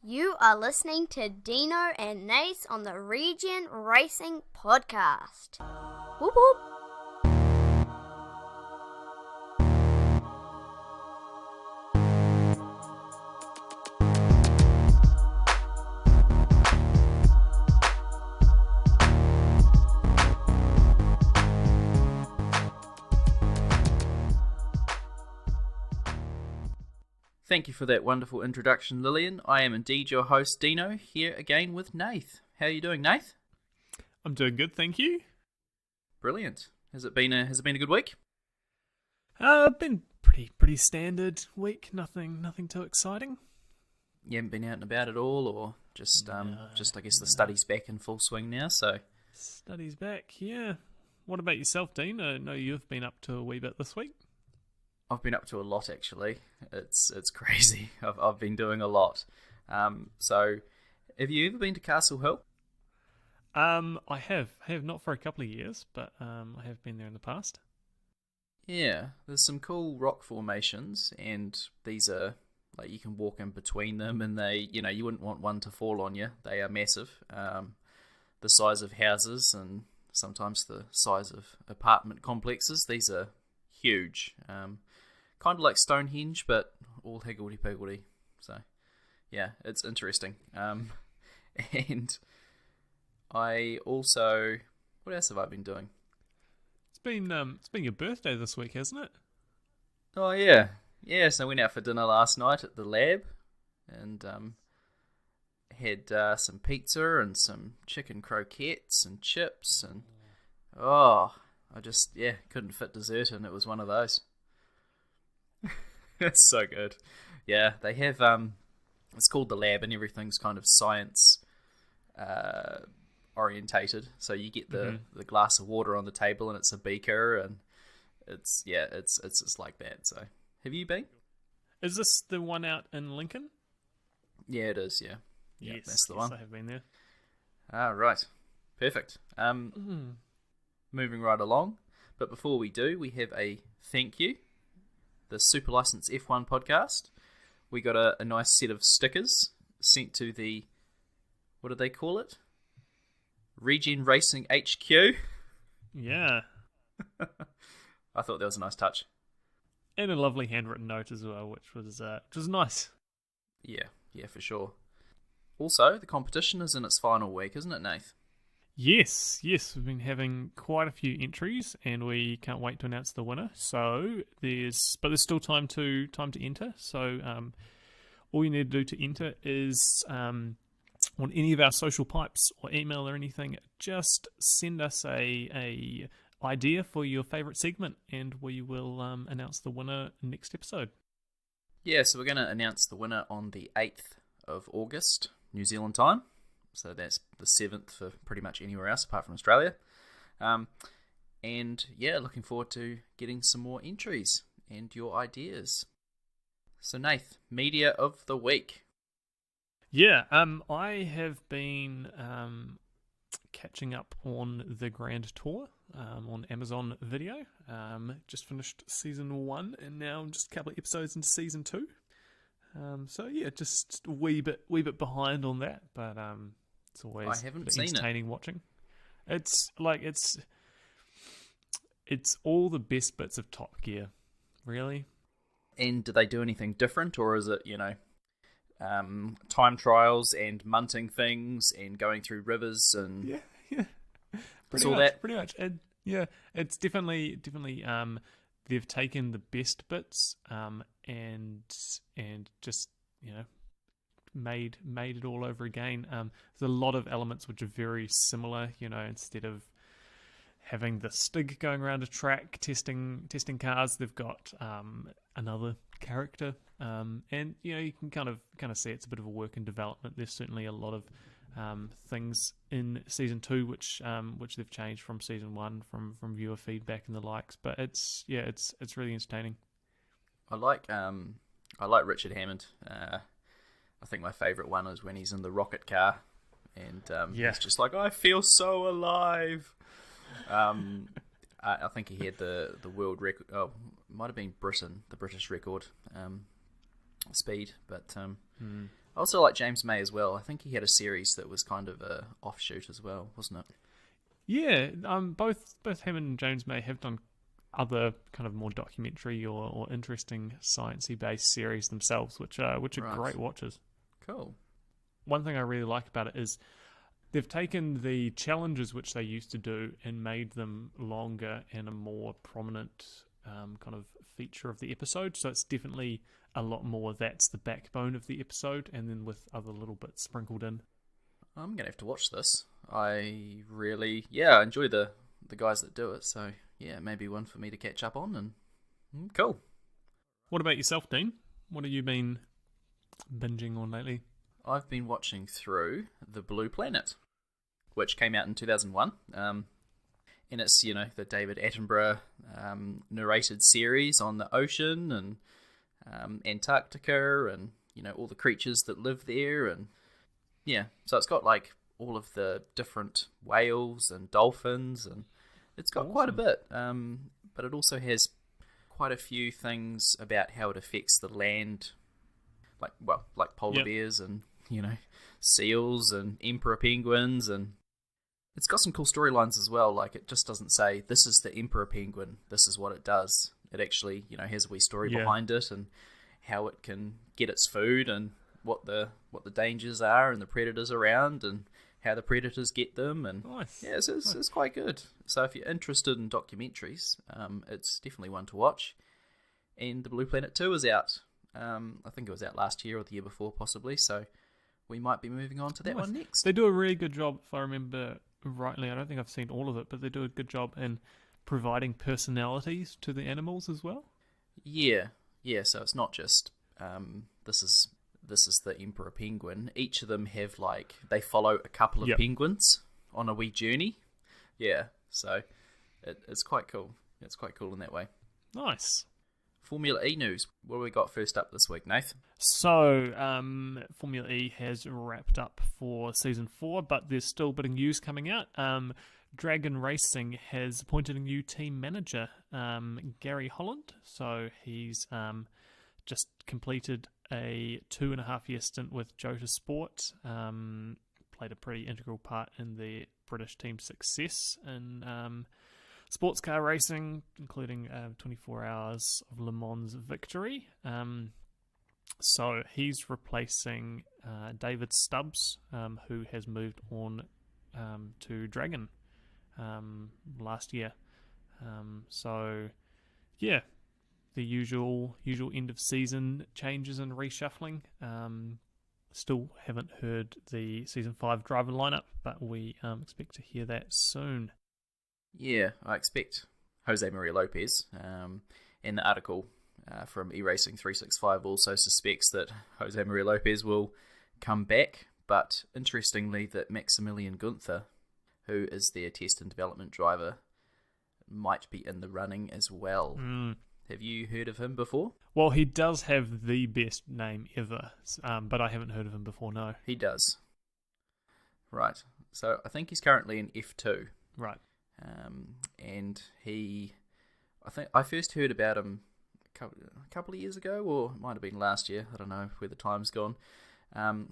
You are listening to Dino and Nace on the Regen Racing Podcast. Whoop whoop. Thank you for that wonderful introduction, Lillian. I am indeed your host, Dino, here again with Nath. How are you doing, Nath? I'm doing good, thank you. Brilliant. Has it been a good week? Been pretty standard week. Nothing too exciting. You haven't been out and about at all, or just I guess the study's back in full swing now. So Study's back, yeah. What about yourself, Dean? I know you've been up to a wee bit this week. I've been up to a lot actually. It's crazy. I've been doing a lot. So have you ever been to Castle Hill? I have not for a couple of years, but I have been there in the past. Yeah, there's some cool rock formations, and these are like you can walk in between them, and they, you wouldn't want one to fall on you. They are massive, the size of houses, and sometimes the size of apartment complexes. These are huge, kind of like Stonehenge, but all higgledy-piggledy. So, yeah, it's interesting. And I also, what else have I been doing? It's been your birthday this week, hasn't it? Oh yeah. So I went out for dinner last night at the lab, and had some pizza and some chicken croquettes and chips, and I just couldn't fit dessert, and it was one of those. It's so good. Yeah, they have it's called the lab, and everything's kind of science orientated. So you get the glass of water on the table, and it's a beaker, and it's like that. So have you been? Is this the one out in Lincoln? Yeah, it is. Yeah, Yes, that's the one. I have been there. Right, perfect. Moving right along, but before we do, we have a thank you. The Super License F1 podcast. We got a nice set of stickers sent to the, what do they call it? Regen Racing HQ. Yeah. I thought that was a nice touch. And a lovely handwritten note as well, which was nice. Yeah, for sure. Also, the competition is in its final week, isn't it, Nath? Yes, we've been having quite a few entries, and we can't wait to announce the winner. So there's still time to enter. So all you need to do to enter is on any of our social pipes or email or anything, just send us a idea for your favourite segment, and we will announce the winner next episode. Yeah, so we're going to announce the winner on the 8th of August, New Zealand time. So that's the 7th for pretty much anywhere else apart from Australia. And yeah, looking forward to getting some more entries and your ideas. So Nath, media of the week. Yeah, I have been catching up on the Grand Tour on Amazon Video. Just finished season 1, and now I'm just a couple of episodes into season 2. So yeah, just a wee bit behind on that, but it's always I haven't seen entertaining watching. It's all the best bits of Top Gear, really. And do they do anything different, or is it, time trials and munting things and going through rivers and yeah, pretty much. And yeah, it's definitely they've taken the best bits and just made it all over again. There's a lot of elements which are very similar. Instead of having the Stig going around a track testing cars, they've got another character, and you can kind of see it's a bit of a work in development. There's certainly a lot of things in season 2 which they've changed from season 1 from viewer feedback and the likes. But it's really entertaining. I like Richard Hammond. I think my favourite one is when he's in the rocket car, and he's just like, I feel so alive. I think he had the world record. Oh, it might have been the British record speed, but I also like James May as well. I think he had a series that was kind of a offshoot as well, wasn't it? Yeah, both him and James May have done other kind of more documentary or interesting sciencey based series themselves, which are Right. great watches. Cool. One thing I really like about it is they've taken the challenges which they used to do and made them longer and a more prominent kind of feature of the episode. So it's definitely a lot more that's the backbone of the episode, and then with other little bits sprinkled in. I'm going to have to watch this. I really, I enjoy the guys that do it. So, yeah, maybe one for me to catch up on. And cool. What about yourself, Dean? What have you been binging on lately? I've been watching through The Blue Planet, which came out in 2001. And it's, the David Attenborough narrated series on the ocean and Antarctica and, all the creatures that live there. And, yeah, so it's got, like, all of the different whales and dolphins, and it's got quite a bit. But it also has quite a few things about how it affects the land, like polar bears and, seals and emperor penguins, and it's got some cool storylines as well. Like, it just doesn't say, this is the emperor penguin, this is what it does. It actually, has a wee story behind it and how it can get its food and what the dangers are and the predators around and how the predators get them. And nice. Yeah, it's quite good. So if you're interested in documentaries, it's definitely one to watch. And The Blue Planet 2 is out. I think it was out last year or the year before, possibly. So we might be moving on to that one next. They do a really good job, if I remember rightly. I don't think I've seen all of it, but they do a good job in providing personalities to the animals as well. Yeah. So it's not just this is the emperor penguin. Each of them have they follow a couple of penguins on a wee journey. Yeah, so it's quite cool. It's quite cool in that way. Nice. Formula E news. What do we got first up this week, Nath? So, Formula E has wrapped up for Season 4, but there's still a bit of news coming out. Dragon Racing has appointed a new team manager, Gary Holland. So he's just completed a 2.5-year stint with Jota Sport, played a pretty integral part in the British team's success in sports car racing, including 24 Hours of Le Mans victory. So he's replacing David Stubbs, who has moved on to Dragon last year. So, yeah, the usual end of season changes and reshuffling. Still haven't heard the Season 5 driver lineup, but we expect to hear that soon. Yeah, I expect Jose Maria Lopez. In the article from eRacing 365 also suspects that Jose Maria Lopez will come back, but interestingly that Maximilian Gunther, who is their test and development driver, might be in the running as well. Have you heard of him before? Well, he does have the best name ever, but I haven't heard of him before, no. He does. Right. So I think he's currently in F2. Right. And I think I first heard about him a couple of years ago, or it might have been last year. I don't know where the time's gone.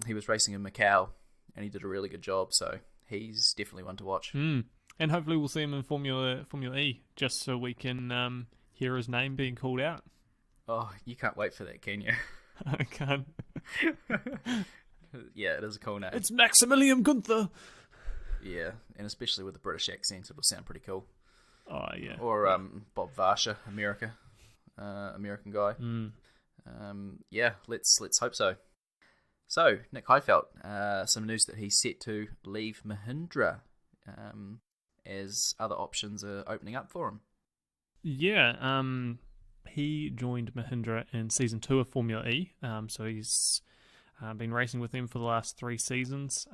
He was racing in Macau, and he did a really good job, so he's definitely one to watch. And hopefully we'll see him in Formula E, just so we can hear his name being called out. Oh, you can't wait for that, can you? I can't. Yeah, it is a cool name. It's Maximilian Gunther. Yeah, and especially with the British accent, it'll sound pretty cool. Oh, yeah. Or Bob Varsha, American guy. Yeah, let's hope so. So, Nick Heidfeld, some news that he's set to leave Mahindra as other options are opening up for him. Yeah, he joined Mahindra in Season 2 of Formula E, so he's been racing with them for the last 3 seasons.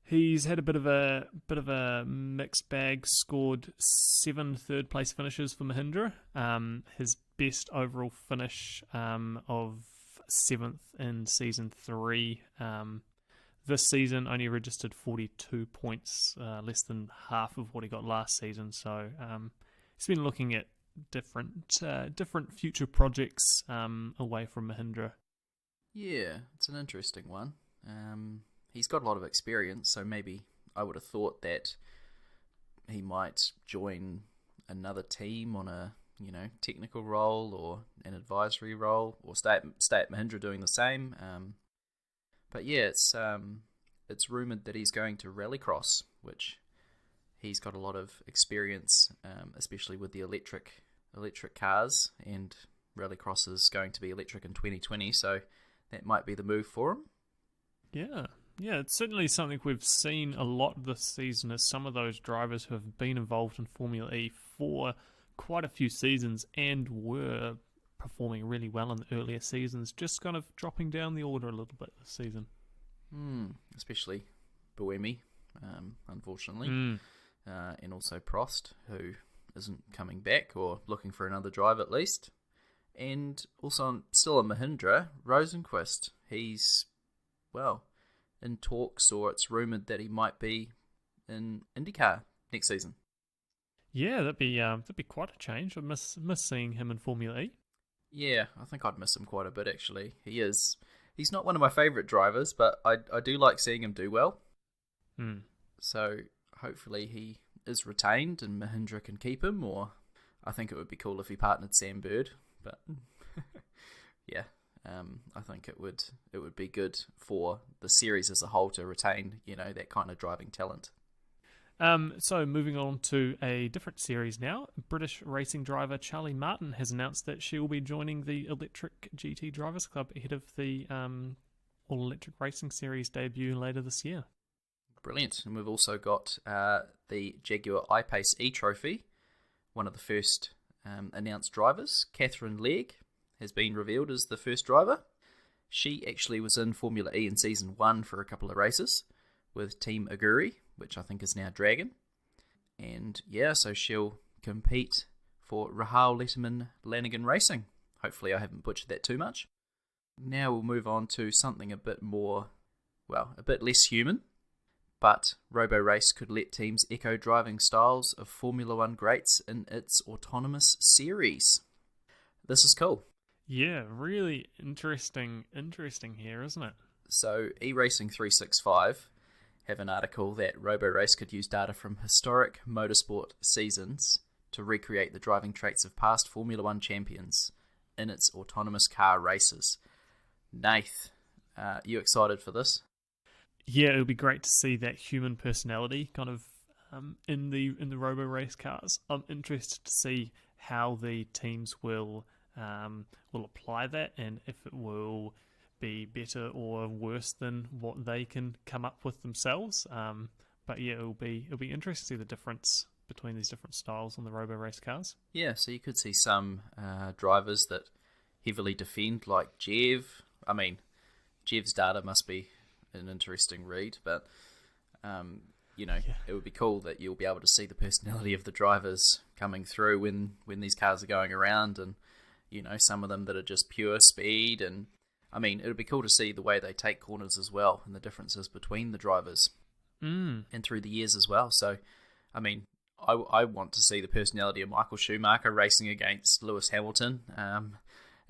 He's had a bit of a mixed bag. Scored 7 third-place finishes for Mahindra. His best overall finish of 7th in Season 3. This season only registered 42 points, less than half of what he got last season. So he's been looking at different future projects away from Mahindra. Yeah, it's an interesting one. He's got a lot of experience, so maybe I would have thought that he might join another team on a technical role or an advisory role, or stay at Mahindra doing the same. But yeah, it's rumored that he's going to Rallycross, which he's got a lot of experience, especially with the electric cars, and Rallycross is going to be electric in 2020, so that might be the move for him. Yeah, it's certainly something we've seen a lot this season, as some of those drivers who have been involved in Formula E for quite a few seasons and were performing really well in the earlier seasons, just kind of dropping down the order a little bit this season. Especially Buemi, unfortunately, and also Prost, who isn't coming back or looking for another drive at least. And also still a Mahindra, Rosenqvist. He's, in talks, or it's rumoured that he might be in IndyCar next season. Yeah, that'd be quite a change. I miss seeing him in Formula E. Yeah, I think I'd miss him quite a bit, actually. He's not one of my favourite drivers, but I do like seeing him do well. So hopefully he is retained and Mahindra can keep him, or I think it would be cool if he partnered Sam Bird, but yeah, I think it would be good for the series as a whole to retain, that kind of driving talent. So moving on to a different series now, British racing driver Charlie Martin has announced that she will be joining the Electric GT Drivers Club ahead of the all-electric racing series debut later this year. Brilliant. And we've also got the Jaguar I-Pace E-Trophy. One of the first announced drivers, Catherine Legg, has been revealed as the first driver. She actually was in Formula E in Season 1 for a couple of races with Team Aguri, which I think is now Dragon. And yeah, so she'll compete for Rahal Letterman Lanigan Racing. Hopefully I haven't butchered that too much. Now we'll move on to something a bit less human. But Roborace could let teams echo driving styles of Formula One greats in its autonomous series. This is cool. Yeah, really interesting here, isn't it? So eRacing 365 have an article that Roborace could use data from historic motorsport seasons to recreate the driving traits of past Formula One champions in its autonomous car races. Nath, you excited for this? Yeah, it would be great to see that human personality kind of in the Roborace cars. I'm interested to see how the teams will apply that, and if it will be better or worse than what they can come up with themselves. But yeah, it'll be interesting to see the difference between these different styles on the Roborace cars. Yeah, so you could see some drivers that heavily defend, like Jev. I mean, Jev's data must be an interesting read, but it would be cool that you'll be able to see the personality of the drivers coming through when these cars are going around, and some of them that are just pure speed. And I mean, it would be cool to see the way they take corners as well, and the differences between the drivers and through the years as well. So I mean, I want to see the personality of Michael Schumacher racing against Lewis Hamilton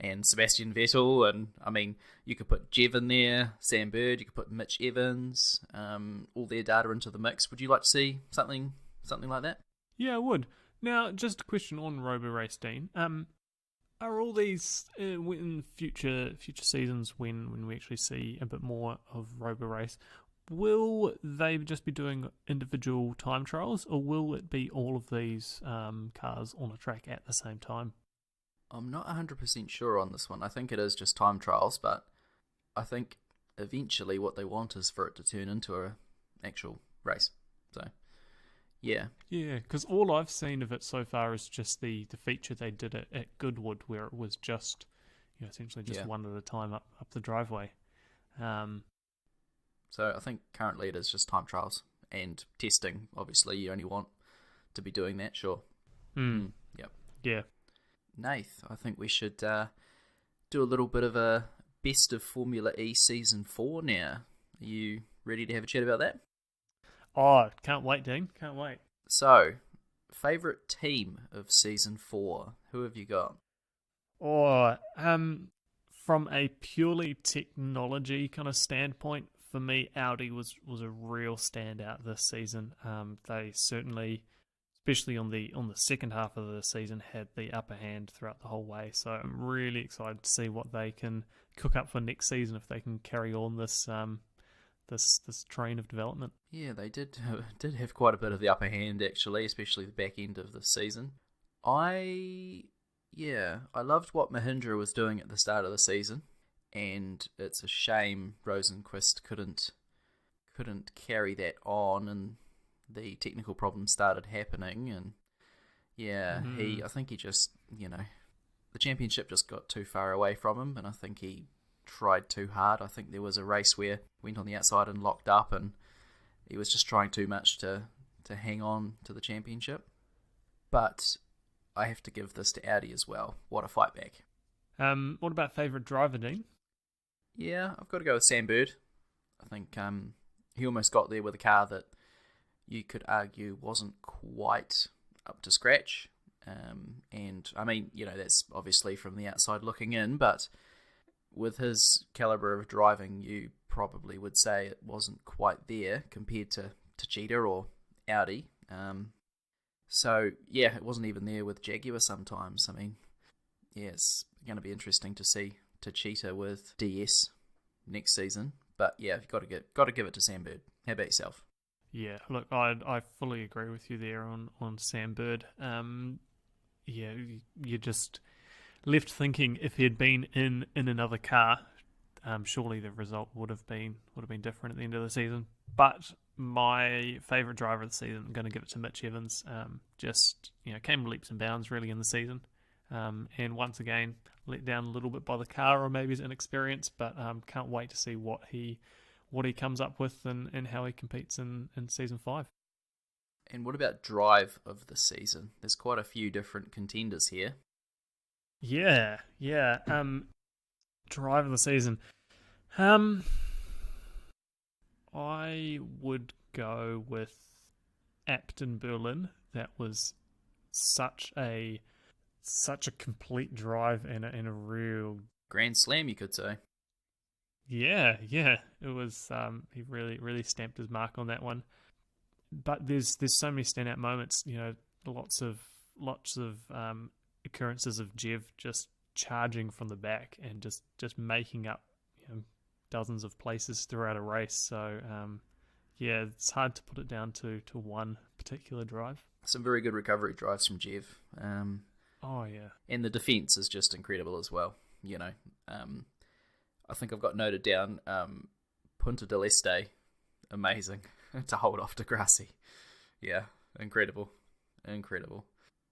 and Sebastian Vettel. And I mean, you could put Jev in there, Sam Bird, you could put Mitch Evans, all their data into the mix. Would you like to see something like that? Yeah, I would. Now, just a question on Roborace, Dean. Are all these in future seasons, when we actually see a bit more of Roborace, will they just be doing individual time trials, or will it be all of these cars on a track at the same time? I'm not 100% sure on this one. I think it is just time trials, but I think eventually what they want is for it to turn into an actual race. So, yeah. Yeah, because all I've seen of it so far is just the feature they did at Goodwood, where it was just, essentially just one at a time up the driveway. So I think currently it is just time trials and testing. Obviously, you only want to be doing that, sure. Yep. Yeah. Nath, I think we should do a little bit of a best of Formula E Season 4 now. Are you ready to have a chat about that? Oh, can't wait, Dean. Can't wait. So, favourite team of Season 4, who have you got? from a purely technology kind of standpoint, for me, Audi was a real standout this season. They certainly, especially on the second half of the season, had the upper hand throughout the whole way. So I'm really excited to see what they can cook up for next season if they can carry on this this train of development. Yeah, they did have quite a bit of the upper hand actually, especially the back end of the season. I loved what Mahindra was doing at the start of the season, and it's a shame Rosenqvist couldn't carry that on, and the technical problems started happening, and I think he just, the championship just got too far away from him, and I think he tried too hard. I think there was a race where he went on the outside and locked up, and he was just trying too much to hang on to the championship. But I have to give this to Audi as well. What a fight back. What about favourite driver, Dean? Yeah, I've got to go with Sam Bird. I think he almost got there with a car that you could argue wasn't quite up to scratch. And I mean, that's obviously from the outside looking in, but with his calibre of driving, you probably would say it wasn't quite there compared to Cheetah or Audi. So, yeah, it wasn't even there with Jaguar sometimes. I mean, yeah, it's going to be interesting to see Cheetah with DS next season. But, yeah, you've got to give it to Sam Bird. How about yourself? Yeah, look, I fully agree with you there on Sam Bird. Yeah, you just left thinking if he had been in another car, surely the result would have been different at the end of the season. But my favourite driver of the season, I'm going to give it to Mitch Evans. Just came leaps and bounds really in the season, and once again let down a little bit by the car or maybe his inexperience. But can't wait to see what he comes up with and how he competes in season 5. And what about drive of the season? There's quite a few different contenders here. Yeah. Drive of the season. I would go with Upton Berlin. That was such a complete drive and a real Grand Slam, you could say. Yeah. It was. He really stamped his mark on that one. But there's so many standout moments. Lots of occurrences of Jev just charging from the back and just making up dozens of places throughout a race. So it's hard to put it down to one particular drive. Some very good recovery drives from Jev. Oh yeah, and the defense is just incredible as well. I think I've got noted down Punta del Este, amazing to hold off Degrassi. Yeah, incredible.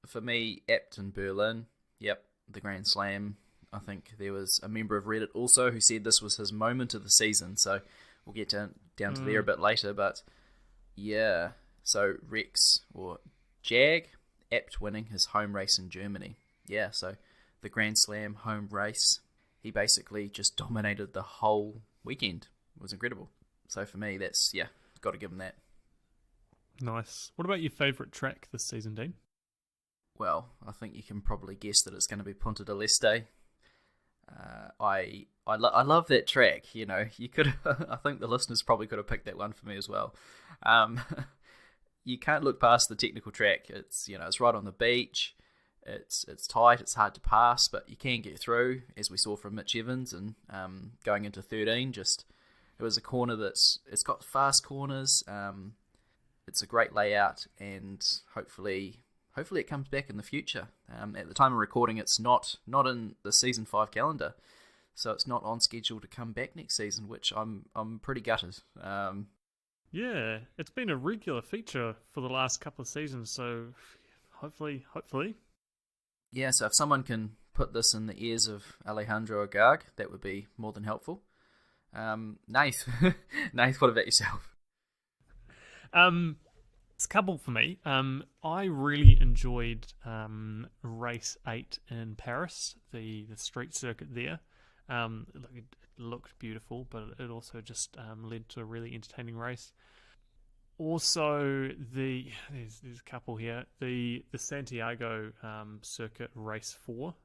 For me, Upton Berlin, yep, the Grand Slam. I think there was a member of Reddit also who said this was his moment of the season, so we'll get down to there a bit later. But yeah, so Rex or Jag, Apt winning his home race in Germany. Yeah, so the Grand Slam home race, he basically just dominated the whole weekend. It was incredible. So for me, that's, got to give him that. Nice. What about your favourite track this season, Dean? Well, I think you can probably guess that it's going to be Punta del Este. I love that track. You could. I think the listeners probably could have picked that one for me as well. You can't look past the technical track. It's it's right on the beach. It's tight. It's hard to pass, but you can get through, as we saw from Mitch Evans and going into 13. It was a corner it's got fast corners. It's a great layout, and hopefully it comes back in the future. At the time of recording, it's not in the season 5 calendar, so it's not on schedule to come back next season, which I'm pretty gutted. Yeah, it's been a regular feature for the last couple of seasons, so hopefully. Yeah, so if someone can put this in the ears of Alejandro Agag, that would be more than helpful. Nath, what about yourself? It's a couple for me. I really enjoyed race 8 in Paris, the street circuit there. It looked beautiful, but it also just led to a really entertaining race. Also, there's a couple here. The Santiago circuit race 4.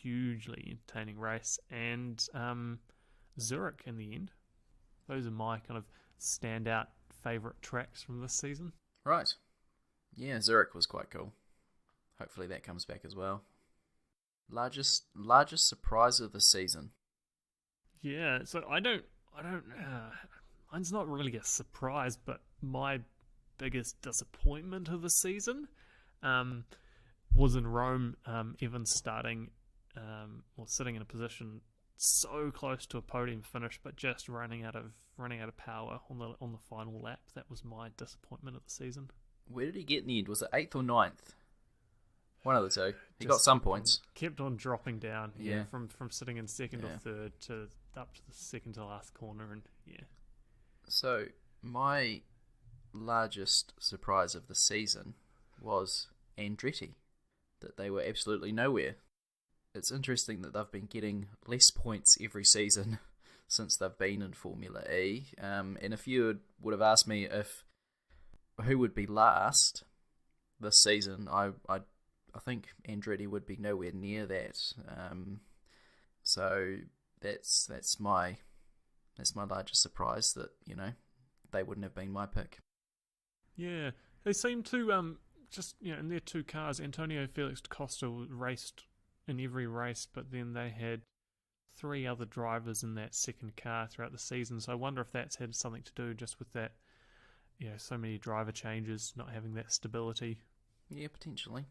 hugely entertaining race, and Zurich in the end. Those are my kind of standout favourite tracks from this season. Right. Yeah, Zurich was quite cool. Hopefully that comes back as well. Largest surprise of the season. Yeah, so I don't. Mine's not really a surprise, but my biggest disappointment of the season was in Rome. Evans starting or sitting in a position so close to a podium finish, but just running out of power on the final lap. That was my disappointment of the season. Where did he get in the end? Was it 8th or 9th? One of the two. He got some points. Kept on dropping down. Yeah. From sitting in second or third to up to the second to last corner, and yeah. So my largest surprise of the season was Andretti, that they were absolutely nowhere. It's interesting that they've been getting less points every season since they've been in Formula E. And if you would have asked me who would be last this season, I think Andretti would be nowhere near that. So that's my largest surprise, that they wouldn't have been my pick. Yeah, they seem to just in their two cars, Antonio Felix da Costa raced in every race, but then they had 3 other drivers in that second car throughout the season. So I wonder if that's had something to do just with that. So many driver changes, not having that stability. Yeah, potentially.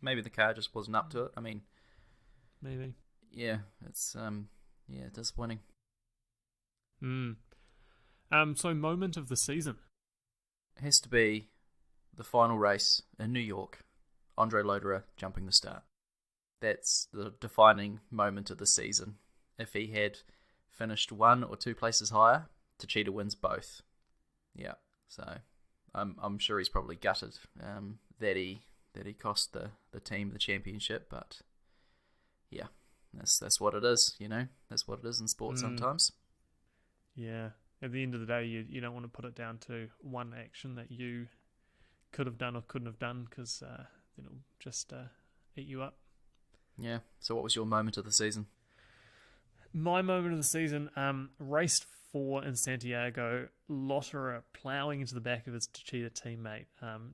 Maybe the car just wasn't up to it. I mean, maybe. Yeah, it's disappointing. So moment of the season. It has to be the final race in New York. Andre Lodera jumping the start. That's the defining moment of the season. If he had finished 1 or 2 places higher, Techeetah wins both. Yeah, so I'm sure he's probably gutted that he cost the team the championship, but yeah, that's what it is. That's what it is in sport sometimes. Yeah, at the end of the day, you don't want to put it down to one action that you could have done or couldn't have done, because it'll just eat you up. Yeah. So what was your moment of the season? My moment of the season, race 4 in Santiago, Lotterer ploughing into the back of his Techeetah teammate,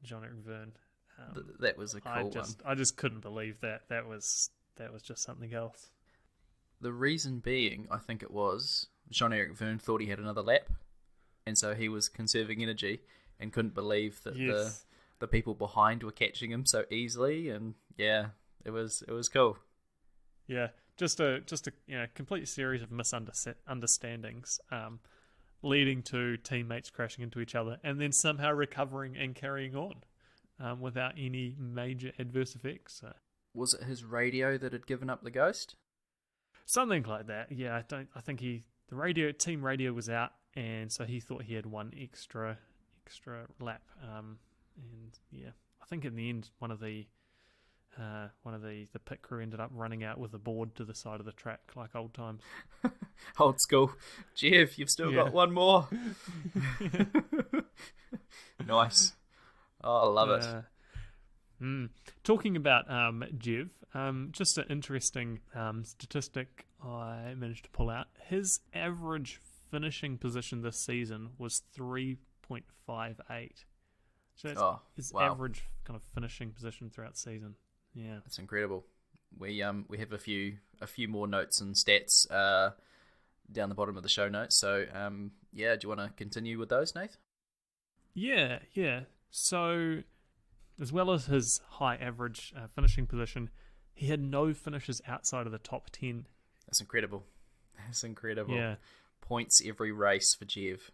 Jean-Eric Verne. That was a cool one. I just couldn't believe that. That was just something else. The reason being, I think it was, Jean-Eric Verne thought he had another lap, and so he was conserving energy and couldn't believe that the people behind were catching him so easily, and yeah, it was cool. Yeah, just a complete series of misunderstandings, leading to teammates crashing into each other, and then somehow recovering and carrying on without any major adverse effects. So. Was it his radio that had given up the ghost? Something like that. Yeah, I think the team radio was out, and so he thought he had one extra lap. And yeah, I think in the end one of the pit crew ended up running out with a board to the side of the track, like old times. Old school. Jeff, you've still got one more. Nice. Oh, I love it. Talking about Jev, just an interesting statistic I managed to pull out. His average finishing position this season was 3.58. So that's his average kind of finishing position throughout the season. Yeah, that's incredible. We have a few more notes and stats down the bottom of the show notes. So do you want to continue with those, Nath? Yeah. So, as well as his high average finishing position, he had no finishes outside of the top 10. That's incredible. Yeah. Points every race for Jev.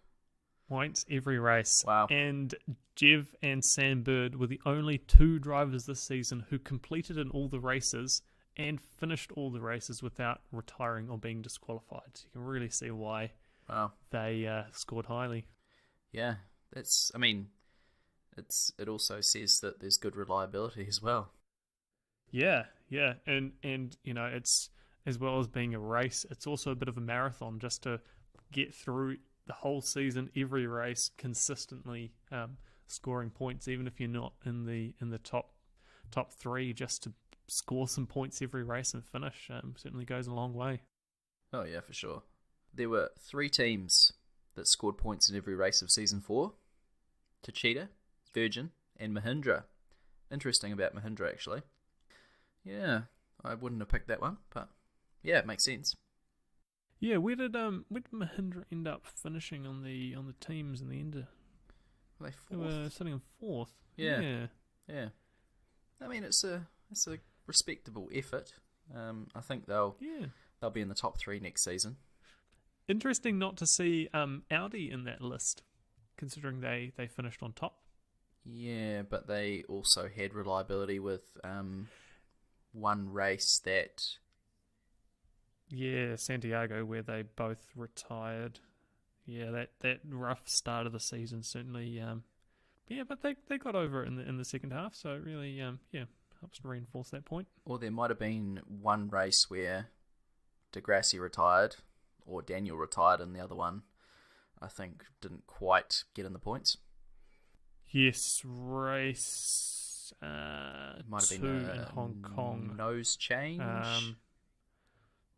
Points every race. Wow. And Jev and Sam Bird were the only 2 drivers this season who completed in all the races and finished all the races without retiring or being disqualified. So you can really see why they scored highly. Yeah, it also says that there's good reliability as well. Yeah, and it's, as well as being a race, it's also a bit of a marathon, just to get through the whole season, every race, consistently scoring points, even if you're not in the top 3, just to score some points every race and finish certainly goes a long way. Oh yeah, for sure. There were 3 teams that scored points in every race of Season 4. Techeetah, Virgin, and Mahindra. Interesting about Mahindra, actually. Yeah, I wouldn't have picked that one, but yeah, it makes sense. Yeah, where did Mahindra end up finishing on the teams in the end? Were they were sitting in 4th. Yeah. I mean, it's a respectable effort. I think they'll be in the top 3 next season. Interesting not to see Audi in that list, considering they finished on top. Yeah, but they also had reliability with one race that... Yeah, Santiago, where they both retired. Yeah, that rough start of the season certainly... but they got over it in the second half, so it really helps to reinforce that point. Or there might have been one race where Degrassi retired, or Daniel retired, and the other one, I think, didn't quite get in the points. Yes, race might have 2 been in Hong Kong. Nose change.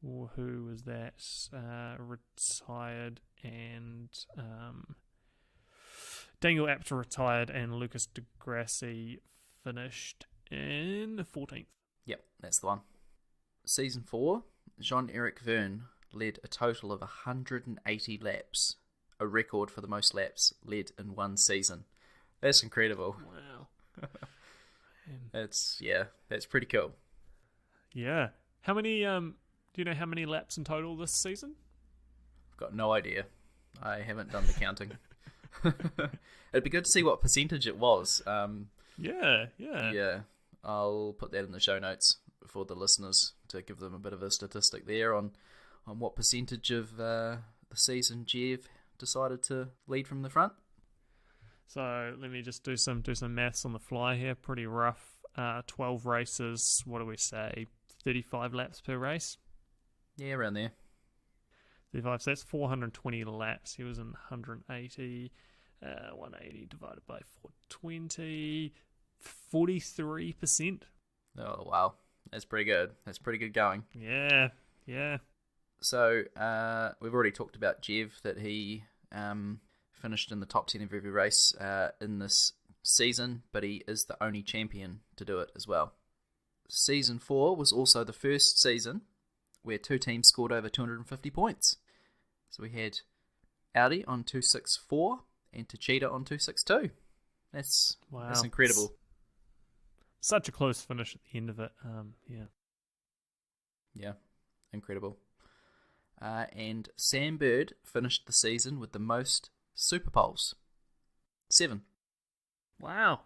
Who was that? Retired, and Daniel Apter retired, and Lucas Degrassi finished in 14th. Yep, that's the one. Season 4, Jean-Eric Verne led a total of 180 laps, a record for the most laps led in one season. That's incredible. Wow. That's pretty cool. Yeah. How many do you know how many laps in total this season? I've got no idea. I haven't done the counting. It'd be good to see what percentage it was. Yeah. I'll put that in the show notes for the listeners to give them a bit of a statistic there on what percentage of the season Jev decided to lead from the front. So let me just do some maths on the fly here. Pretty rough. 12 races. What do we say? 35 laps per race. Yeah, around there. 35. So that's 420 laps. He was in 180. 180 divided by 420. 43%. Oh wow, that's pretty good. That's pretty good going. Yeah. So we've already talked about Jev, that he finished in the top 10 of every race in this season, but he is the only champion to do it as well. Season 4 was also the first season where 2 teams scored over 250 points. So we had Audi on 264 and Techeetah on 262. That's incredible. Such a close finish at the end of it. Yeah, incredible. And Sam Bird finished the season with the most Super Poles. 7. Wow.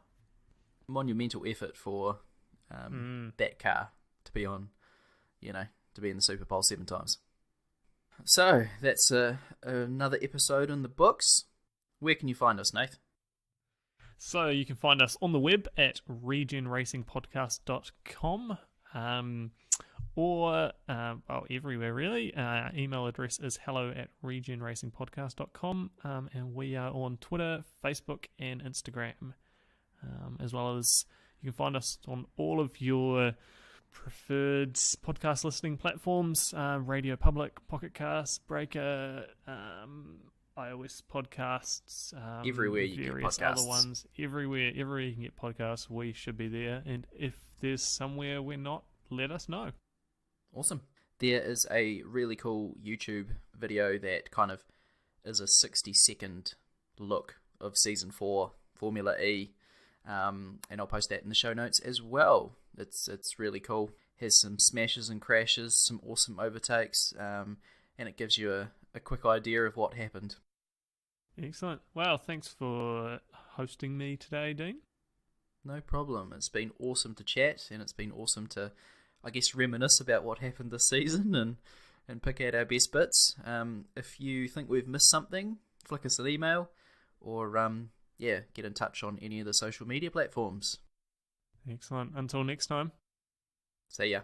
Monumental effort for that car to be on, to be in the Super Pole 7 times. So, that's another episode in the books. Where can you find us, Nath? So, you can find us on the web at regenracingpodcast.com. Or everywhere really. Email address is hello@regenracingpodcast.com, and we are on Twitter, Facebook, and Instagram, as well as you can find us on all of your preferred podcast listening platforms: Radio Public, Pocket Cast, Breaker, iOS podcasts, everywhere you get podcasts. Other ones, everywhere you can get podcasts, we should be there. And if there's somewhere we're not, let us know. Awesome. There is a really cool YouTube video that kind of is a 60-second look of Season 4 Formula E, and I'll post that in the show notes as well. It's really cool. Has some smashes and crashes, some awesome overtakes, and it gives you a quick idea of what happened. Excellent. Well, thanks for hosting me today, Dean. No problem. It's been awesome to chat, and it's been awesome to, I guess, reminisce about what happened this season and pick out our best bits. If you think we've missed something, flick us an email or get in touch on any of the social media platforms. Excellent. Until next time. See ya.